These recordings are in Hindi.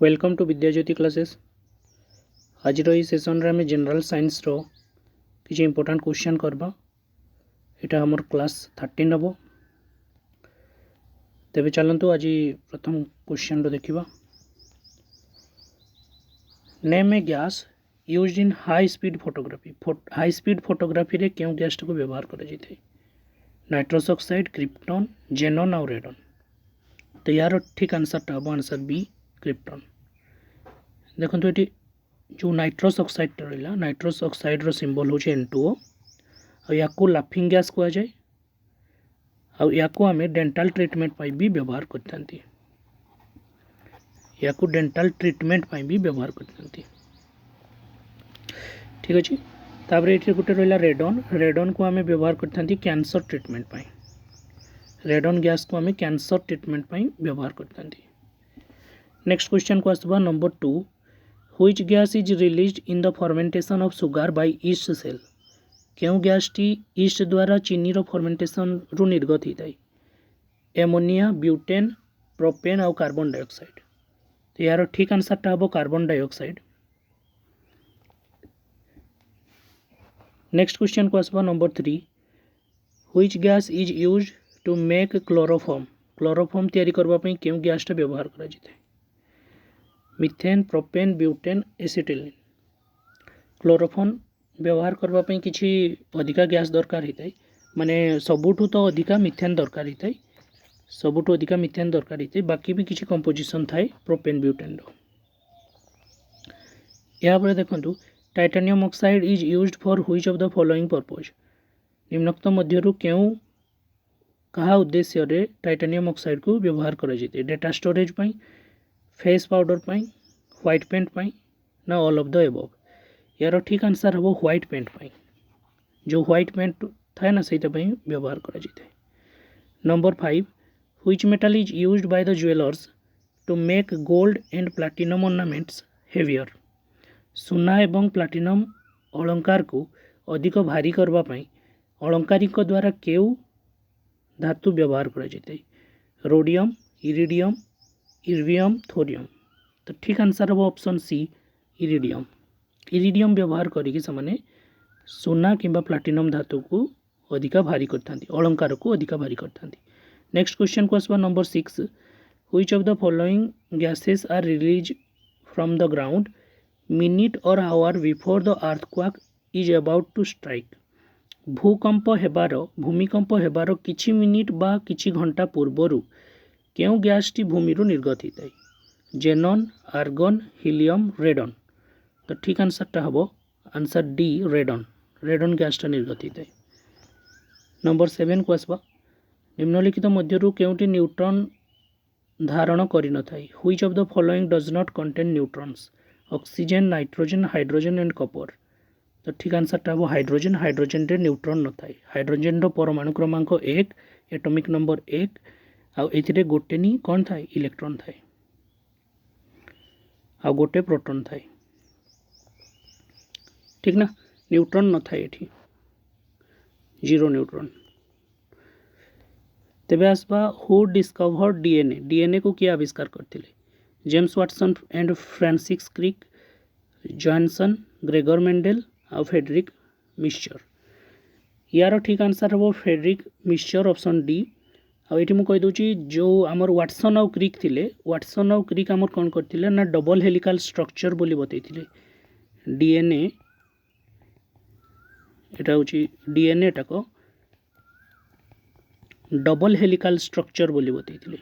Welcome to विद्याज्योति classes. आज रही सेशन रे हमें जनरल साइंस रो किसी इंपोर्टेंट क्वेश्चन करबा। एटा हमर क्लास 13 हबो। तेबे चलंतु आज प्रथम क्वेश्चन रो देखिबा। Name A gas used in high speed photography. High speed photography रे केउ गैस को व्यवहार करा जाय? नाइट्रस ऑक्साइड, क्रिप्टन, जेनन और रेडन। तो यार ठीक आंसर टा हबो आंसर बी क्रिप्टन। देखो ये जो नाइट्रस ऑक्साइड रहा, नाइट्रस ऑक्साइड रो सिंबल होचे N2O। या लाफिंग गैस कह जाए। या आम डेंटाल ट्रीटमेंट पाई भी व्यवहार करते। या डेंटाल ट्रीटमेंट पाई भी व्यवहार करते। ठीक अच्छे। तापर ये गोटे रहा रेडन। रेडन को आम व्यवहार करते कैंसर ट्रीटमेंट पाई। रेडन गैस को आम कैंसर ट्रीटमेंट पाई व्यवहार करते। नेक्स्ट क्वेश्चन को आसबा number 2। Which gas is released in the fermentation of sugar by yeast cell? क्यों गैस टी ईस्ट द्वारा चीनी रो फर्मेंटेशन रु निर्गत होता है? एमोनिया, ब्यूटेन, प्रोपेन और कार्बन डाइऑक्साइड। तो यार ठीक आंसर टा हबो कार्बन डाइऑक्साइड। नेक्स्ट क्वेश्चन को आसबा number 3। Which gas is used to make chloroform? Chloroform तैयारी करबा पई क्यों गैस टा व्यवहार करा जाय? Methane, propane, butane, acetylene. Chloroform व्यवहार करबा पई किछि अधिका गैस दरकार होता है। माने सबुठू तो अधिका मिथेन दरकार होता है। सबुठू अधिका मिथेन दरकार होता है। बाकी भी किछि कंपोजिशन थाए प्रोपेन ब्यूटेन रो। या पर देखंतु titanium oxide is used for which of the following purpose? निम्नोक्त मध्यरु क्यों कहा उद्देश्य रे टाइटानियम ऑक्साइड को व्यवहार करा जाय? डेटा स्टोरेज पई, फेस पाउडर पाई, व्हाइट पेंट पाई, ना ऑल ऑफ द एबव? यार ठीक आंसर हम व्हाइट पेंट पाई। जो व्हाइट पेंट थाए ना सहीटा पाई व्यवहार करा जाय। Number 5। Which metal is used by the jewellers to make gold and platinum ornaments heavier? सुना एवं प्लैटिनम अलंकार को अधिक भारी करबा पाई अलंकारिक द्वारा केउ धातु व्यवहार करा जाय? Rhodium, iridium, erbium, thorium. तो ठीक आंसर हम ऑप्शन सी इरिडियम। इरिडियम व्यवहार करके से सोना किंबा प्लैटिनम धातु को अधिका भारी करता, अलंकार को अधिका भारी करता। नेक्स्ट क्वेश्चन को आसबा number 6। Which of the following gases are release from the ground minute और hour before the earthquake is about to strike? भूमिकंप हेबार किछि मिनिट बा किछि घंटा पूर्वरु क्यों गैस टी भूमि निर्गत होता है? जेनन, आर्गन, हिलियम, रेडन। तो ठीक आंसर टा हबो आंसर डी रेडन। रेडन गैस टा निर्गत होता है। नंबर 7 को आसबा निम्नलिखित मध्यरु केउटी न्यूट्रॉन धारण करि न थाई? Which of the following does not contain neutrons? Oxygen, nitrogen, hydrogen and copper. तो ठीक आंसर टा हबो हाइड्रोजन। हाइड्रोजन रे न्यूट्रॉन न थाई। हाइड्रोजन रो परमाणु क्रमांक 1, एटॉमिक नंबर 1 आ एथिरे गोटे नी कौन थाए? इलेक्ट्रॉन थाए आ गोटे प्रोटॉन थाए। ठीक ना? न्यूट्रॉन न थाए एठी, जीरो न्यूट्रॉन। तेबे आसबा हु डिस्कवर्ड डीएनए? डीएनए को किए आविष्कार करथिले? James Watson and Francis Crick, Johnson, Gregor Mendel आ फ्रेडरिक मिक्सचर। यार ठीक आंसर हम फ्रेडरिक मिक्सचर ऑप्शन डी। आईटी मु कहीदे जो आमर वाटसन आउ क्रिक थिले, वाटसन आउ क्रिक आमर कौन करथिले ना डबल हेलिकल स्ट्रक्चर बोली बतैथिले। डीएनए एटा होची डीएनए टाको डबल हेलिकल स्ट्रक्चर बोली बतैथिले।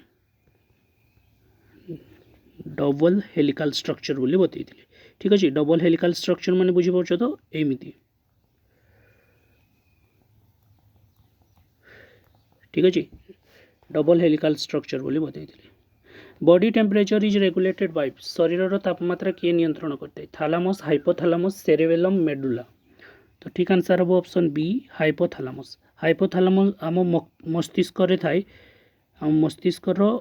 डबल हेलिकल स्ट्रक्चर बोली बतैथिले। ठीक अछि। डबल हेलिकल स्ट्रक्चर माने बुझी परछो तो एमिति। ठीक अछि। डबल हेलिकल स्ट्रक्चर बोली बतैथिले। Body temperature is regulated by? शरीर तापमात्रा किए नियंत्रण करते? Thalamus, hypothalamus, cerebellum, medulla. तो ठीक आंसर हम ऑप्शन बी हाइपोथैलामस। हाइपोथैलामस आम मस्तिष्क रे थाए। मस्तिष्क रो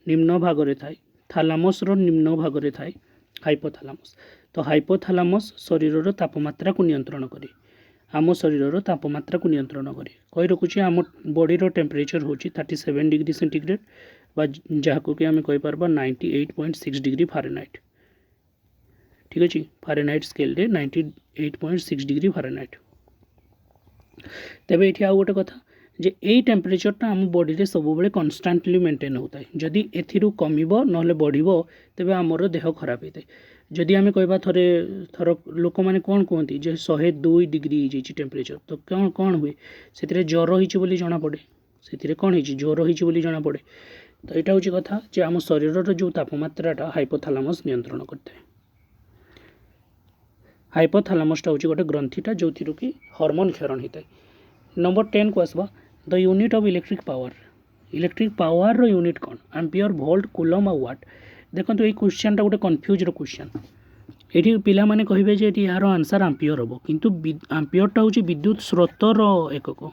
निम्न भाग रे थाए। थैलामस रो निम्न भाग रे थाए हाइपोथैलामस। तो हाइपोथैलामस शरीर तापमात्रा को नियंत्रण करे। आम शरीर तापमात्रा को नियंत्रण करे। कही रखुच्छे आम बॉडी टेम्परेचर होची 37 डिग्री सेंटीग्रेड जहाँ को कि आम कहीपर 98.6 डिग्री फारेनहाइट। ठीक अच्छे फारेनहाइट स्केल 98.6 डिग्री फारेनहाइट। तेबे ये आउ गोटे कथा जे यही टेम्परेचरटा आम बॉडी सब बेले कन्स्टांटली मेंटेन होता है। जदि एथिरू कमिब ना बढ़िबो तेबे आमर देह खराब होता है। जदि आम कहबा थरे थर लोक मैंने कौन कहती जे 102 डिग्री हो टेम्परेचर तो कौन कौन हुए से ज्वर होली जना पड़े से कौन हो ज्वर होली जना पड़े। तो यहाँ हूँ कथा जे आम शरीर जो तापमात्राटा हाइपोथैलेमस नियंत्रण करते हैं। हाइपोथैलेमसटा हूँ गोटे ग्रंथिटा जो थी कि हार्मोन क्षरण होता है। नंबर 10 को आसवा the unit of electric power. Electric power रो यूनिट कौन एम्पियर वोल्ट कूलम और वाट। देखो ये क्वेश्चन गोटे कन्फ्यूज क्वेश्चन ये पिला माने कहिबे जे यार आंसर एम्पियर हम किंतु एम्पियरटा हूँ विद्युत स्रोतर एकक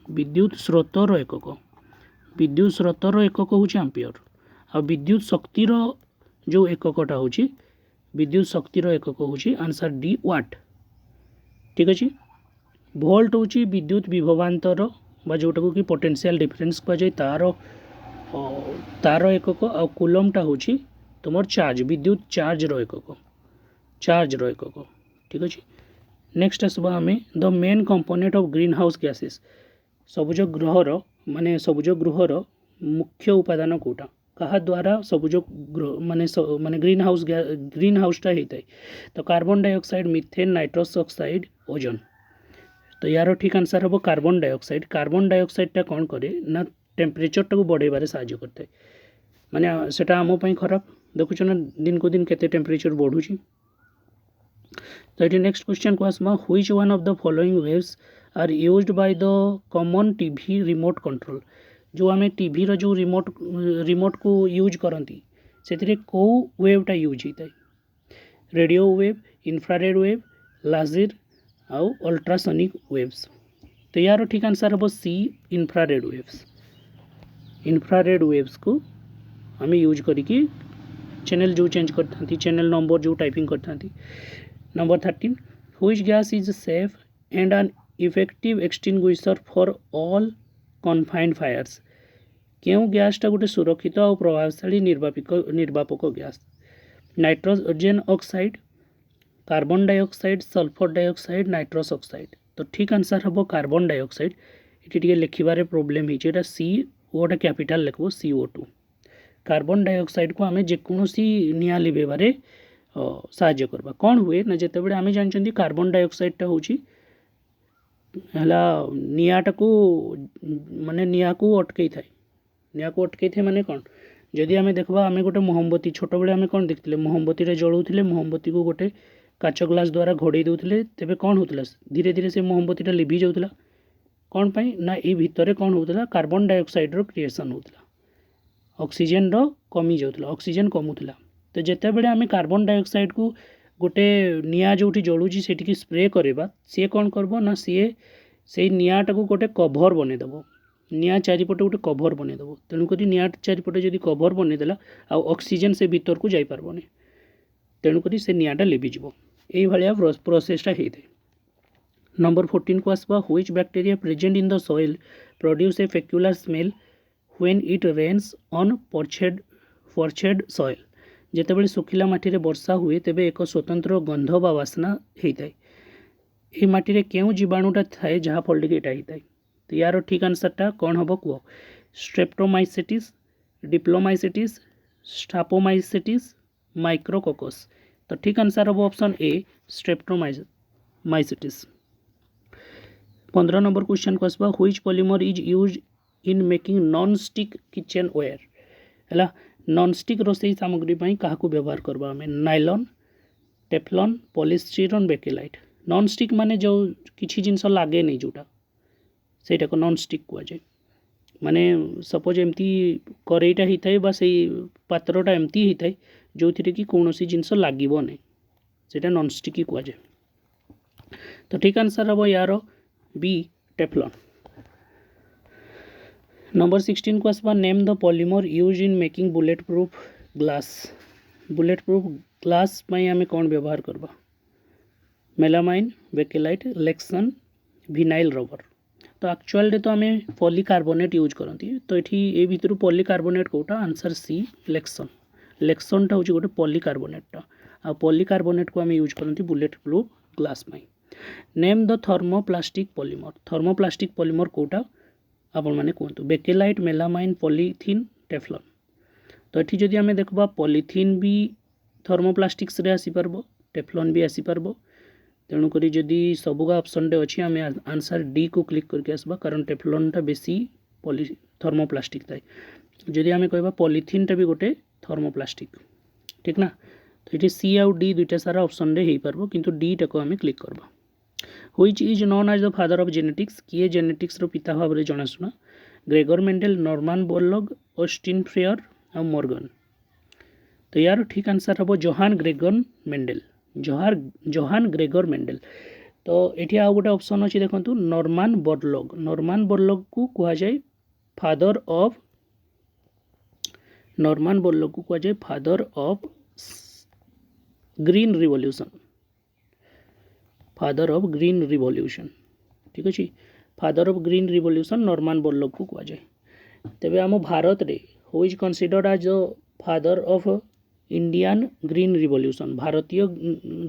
विद्युत स्रोतर एकक विद्युत स्रोतर एकक हूँ एम्पियर आ विद्युत शक्तिर जो एककटा हूँ विद्युत शक्तिर एकक हूँ आंसर डी वाट। ठीक अच्छे भोल्ट हूँ विद्युत विभवांतर बा जोटा को कि पोटेंशियल डिफरेंस कहुए तार एकक आ कूलमटा हूँ तुम चार्ज विद्युत चार्ज एकक ठीक अच्छे। नेक्स्ट आसवा आम the main component of green house gases. सबुज गृहर माने सबुज गृहर मुख्य उपादान कोटा कहा द्वारा सबुज माने ग्रीन हाउसटा होता है। तो carbon dioxide methane nitrous oxide ozone. तो यार ठीक आंसर हम कार्बन डाइऑक्साइड। कार्बन डाइऑक्साइडटा कौन करे ना टेम्परेचरटा को बढ़ेबारे साहाय्य करता है माने सेटा आम पई खराब देखुछ ना दिन को दिन केते टेम्परेचर बढ़ुची। तो ये नेक्स्ट क्वेश्चन को आसमा which one of the following waves are used by the common TV remote control. जो आम टीवी रो जो रिमोट को यूज करती से कौ वेवटा यूज होता है radio wave infrared wave laser आउ अल्ट्रासोनिक वेव्स। तो यार ठीक आंसर हम C infrared waves. Infrared waves को आम यूज करके चैनल जो चेंज करता चैनल नंबर जो टाइपिंग करता। Number 13 which gas is safe and an effective extinguisher for all confined fires. क्यों गैसटा गोटे सुरक्षित और प्रभावशाली निर्वापक gas nitrogen oxide carbon dioxide sulphur dioxide nitrous oxide. तो ठीक आंसर हम कार्बन डाइऑक्साइड। ये लिखार प्रोब्लेम होता सी ओटा कैपिटल लिखो CO2। कार्बन डाइऑक्साइड को आम जेकोसी निआ लिभेबारे साहाय्य करबा कौन हुए ना जिते आम जानते कार्बन डाइऑक्साइडटा हूँ निआटा को माने निआ को अटकई थाए माने कौन जदि आम देखा आम गोटे मोहम्बती छोट बेले आम कौन देखते मोहम्बती जलाऊे मोहम्बती को गोटे काच ग्लास द्वारा घोड़े दूसरे तेरे कौन होता धीरे धीरे से मोहम्बतीटा लिभि जाऊला कौन पाई ना ये भितर कौन होता कार्बन डाइऑक्साइड क्रिएसन होता ऑक्सीजन कमी जाऊला ऑक्सीजन कमुला। तो जिते बड़े आम कार्बन डाइऑक्साइड को गोटे निआ जो जलूची से स्प्रे करवा सी कौन करब ना सी से निआटा को गोटे कभर बनईदेव निआ चारिपटे गोटे कभर बनईदेव तेणुक निआ चारिपटे जब कभर बनईदेला आ ऑक्सीजन से भीतर को जापरबनी तेणुक से निआटा लिभिज यही भाया प्रोसेसटा होता है। नंबर 14 को आसवा which bacteria present in the soil produce a peculiar smell when it rains on parched soil. जितेबाला सुखिला माटी वर्षा हुए तेबे एक स्वतंत्र गंध बा वासना होता है। ये माटी क्यों जीवाणुटा थाए जहाँफल कि यहाँ होता है। तो यार ठीक आंसरटा कौन हम कह स्ट्रेप्टोमाइसेटिस डिप्लोमाइसेटिस स्टापोमाइसेटिस माइक्रोकोकस। तो ठीक आंसर हम option A streptomycetes. 15 number question को आसवा which polymer is use in making non stick kitchen ware है नॉन स्टिक रोसई सामग्री क्या व्यवहार करवा आम nylon Teflon polystyrene Bakelite. Non stick माने जो किसी जिनस लगे नहीं जोटा सेटा को नॉन स्टिक कहुए माने सपोज एमती करेईटा होता है से पात्रटा एमती होता है जो थी कि कौन जिनस लगे नहीं सेटा नॉन स्टिक ही कहुए। तो ठीक आंसर हम यार बी टेफ्लॉन। नंबर 16 को आसवा name the polymer use in making bullet proof glass. Bullet proof glass आम कौन व्यवहार करवा melamine Bakelite Lexan vinyl rubber. तो एक्चुअल तो आम पॉलीकार्बोनेट यूज करती तो ये भितर पॉलीकार्बोनेट कोटा आंसर सी लेक्सन लेक्सनटा हूँ गोटे पॉलीकार्बोनेट आ पॉलीकार्बोनेट को आम यूज करते बुलेट प्रूफ ग्लास में। Name the thermoplastic polymer. Thermoplastic polymer कोटा आपण मैंने कहतु बेकेलाइट मेलामाइन पॉलीथिन टेफ्लॉन। तो ये जदि आम देखा पॉलीथिन भी थर्मोप्लास्टिक्स रे आसी पारबो टेफ्लॉन भी आसी पारबो तेणुक जदि सबुगा ऑप्शन रे अच्छी आम आंसर डी को क्लिक करके आसबा कारण टेफ्लॉनटा बेसी थर्मोप्लास्टिक थाए। जदि आम कहबा पॉलीथिन टा भी गोटे थर्मोप्लास्टिक ठीक ना। तो ये सी आउ डी दुईटा सारा ऑप्शन रे हो पारबो किंतु डी टा को आम क्लिक करबा। Which is known as the father of genetics. किए जेनेटिक्स रो पिता भाव में जनाशुना Gregor Mendel Norman Borlaug Austin Freyer और मॉर्गन। तो यार ठीक आंसर हम Johann Gregor Mendel Johann Gregor Mendel. तो ये आउ गोटे ऑप्शन अच्छी देखो नॉर्मन बोरलॉग को कह जाए फादर ऑफ नॉर्मन बोरलॉग को कह जाए फादर ऑफ ग्रीन रिवॉल्यूशन ठीक अच्छे। Father of green revolution Norman Borlaug को कह जाए। तेबे आम भारत रे who is considered as the father of Indian green revolution. भारतीय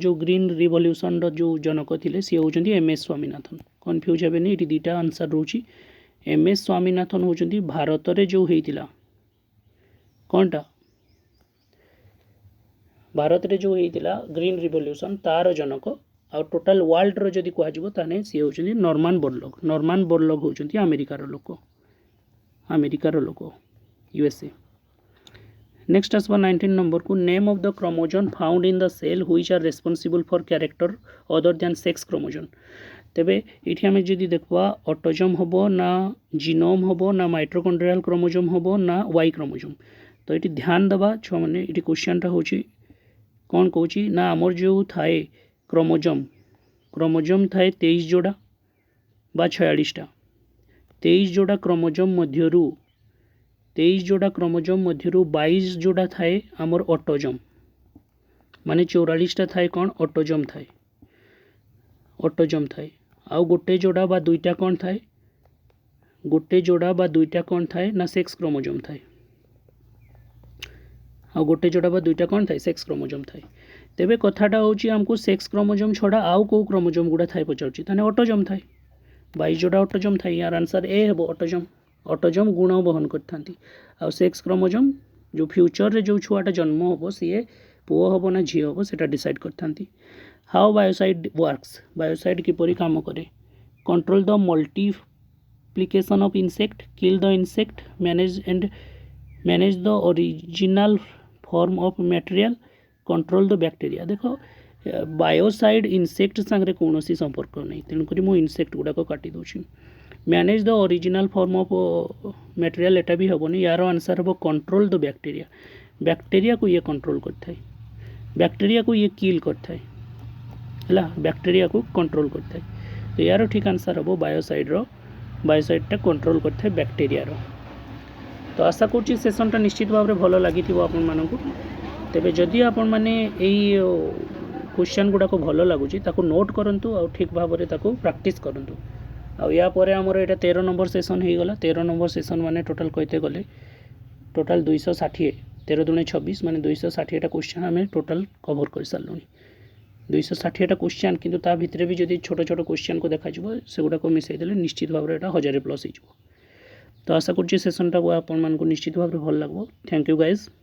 जो ग्रीन रिवॉल्यूशन जो जनक थे सी होती एम एस स्वामीनाथन। कन्फ्यूज हे ये दुईटा आंसर रोचे। एम एस स्वामीनाथन होती भारत रे जो होता कौनटा भारत रे जो होता ग्रीन रिवॉल्यूशन तार जनक आ टोटाल वर्ल्ड रो जदि कह ताने सी होती नॉर्मन बोरलॉग होती अमेरिकार लोक यूएसए। नेक्स्ट आसवा 19 नंबर को name of the chromosome found in the cell which are responsible for character other than sex chromosome. तेबे ये आम जदि देखा ऑटोजोम हम ना जीनोम हम ना माइट्रोकॉन्ड्रियल क्रोमोजोम हम ना वाई क्रोमोजोम। तो ये ध्यान देवा छुआ मैंने ये क्वेश्चनटा हूँ कौन कौन ना आमर जो थाए क्रोमोजोम थाए 23 जोड़ा बा 46टा 23 जोड़ा क्रोमोजोम मध्यरु 22 जोड़ा थाए आमर ऑटोजोम माने 44टा थाए कौन ऑटोजोम थाए आउ गोटे जोड़ा बा दुईटा कौन थाए ना सेक्स क्रोमोजोम थाए आउ गोटे जोड़ा बा दुईटा कौन थाए सेक्स क्रोमोजोम थाए। तेबे कथाटा होची हमको सेक्स क्रोमोजोम छड़ा आउ को क्रोमोजोम गुड़ा थाए पचारुची ताने ऑटोजोम थाए 22 जोड़ा ऑटोजोम थाए। यार आंसर ए हेबो ऑटोजोम गुण बहन करथांती आउ सेक्स क्रोमोजोम जो फ्यूचर रे जो छुआटा जन्म होबो सीए पुओ होबो ना झियो होबो सेटा डिसाइड करथांती। How biocide works. बायोसाइड किपरि काम करे control the multiplication of insect kill the insect manage the original form of material control the bacteria. देखो बायोसाइड इंसेक्ट सांगरे कौन संपर्क नहीं तेणुक मुझे इंसेक्ट गुड़ाक काटी दूसरी। Manage the original form of material एटा भी हेनी यार आंसर हम कंट्रोल द बैक्टीरिया को ये कंट्रोल करता है बैक्टीरिया को ये किल करता है बैक्टीरिया को कंट्रोल करता है। तो यार ठीक आंसर हम बायोसाइडटा कंट्रोल करता है बैक्टीरिया। तो आशा करुँच सेसनटा निश्चित भाव में भल लगी आपण मानू। तेबे जदि आपण माने एई क्वेश्चन गुड़ाक भल लगुच नोट करूँ आ ठीक भाव में प्रैक्टिस करूँ। आ या परे आमर यहाँ 13 नंबर सेसन हो गला। 13 नंबर सेसन माने टोटाल कहते गले टोटाल 260 13 दूने 26 माने 260टा क्वेश्चन आम टोटाल कवर कर सारूँ 260टा क्वेश्चन किंतु ता भितर भी जदि छोट छोट क्वेश्चन को देखा से गुड़ाक मिसईदे निश्चित भाव में 1000+ हो। तो आशा करुँच सेसनटा आपण मानक निश्चित भाव में भल लगे। Thank you guys.